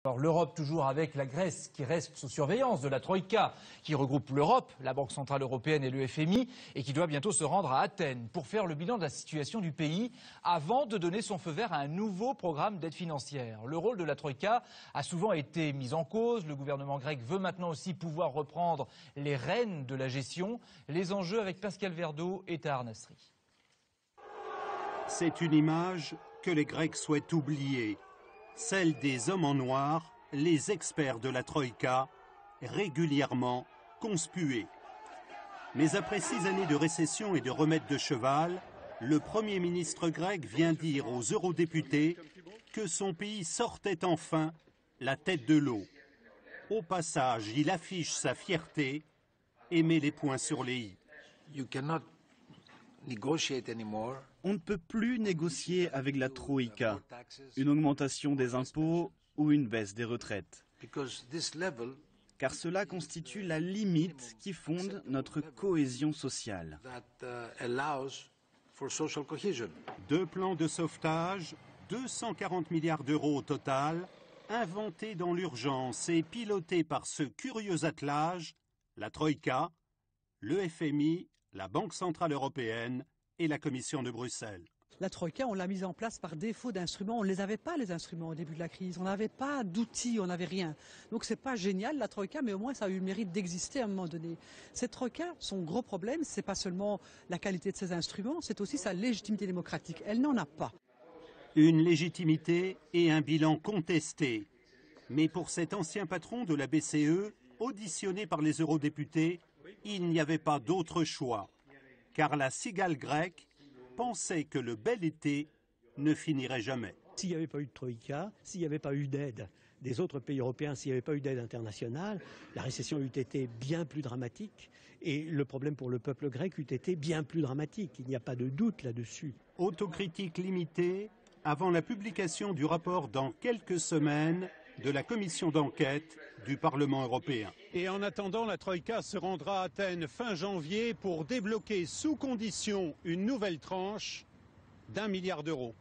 Alors l'Europe toujours avec la Grèce qui reste sous surveillance de la Troïka qui regroupe l'Europe, la Banque Centrale Européenne et le FMI et qui doit bientôt se rendre à Athènes pour faire le bilan de la situation du pays avant de donner son feu vert à un nouveau programme d'aide financière. Le rôle de la Troïka a souvent été mis en cause. Le gouvernement grec veut maintenant aussi pouvoir reprendre les rênes de la gestion. Les enjeux avec Pascal Verdeau et Tahar Nasri. C'est une image que les Grecs souhaitent oublier. Celle des hommes en noir, les experts de la Troïka, régulièrement conspués. Mais après 6 années de récession et de remède de cheval, le Premier ministre grec vient dire aux eurodéputés que son pays sortait enfin la tête de l'eau. Au passage, il affiche sa fierté et met les points sur les i. On ne peut plus négocier avec la Troïka, une augmentation des impôts ou une baisse des retraites. Car cela constitue la limite qui fonde notre cohésion sociale. 2 plans de sauvetage, 240 milliards d'euros au total, inventés dans l'urgence et pilotés par ce curieux attelage, la Troïka, le FMI, la Banque Centrale Européenne et la Commission de Bruxelles. La Troïka, on l'a mise en place par défaut d'instruments. On ne les avait pas, les instruments, au début de la crise. On n'avait pas d'outils, on n'avait rien. Donc c'est pas génial, la Troïka, mais au moins ça a eu le mérite d'exister à un moment donné. Cette Troïka, son gros problème, c'est pas seulement la qualité de ses instruments, c'est aussi sa légitimité démocratique. Elle n'en a pas. Une légitimité et un bilan contestés. Mais pour cet ancien patron de la BCE, auditionné par les eurodéputés, il n'y avait pas d'autre choix. Car la cigale grecque pensait que le bel été ne finirait jamais. S'il n'y avait pas eu de Troïka, s'il n'y avait pas eu d'aide des autres pays européens, s'il n'y avait pas eu d'aide internationale, la récession eût été bien plus dramatique et le problème pour le peuple grec eût été bien plus dramatique. Il n'y a pas de doute là-dessus. Autocritique limitée avant la publication du rapport dans quelques semaines de la commission d'enquête du Parlement européen. Et en attendant, la Troïka se rendra à Athènes fin janvier pour débloquer sous condition une nouvelle tranche d'1 milliard d'euros.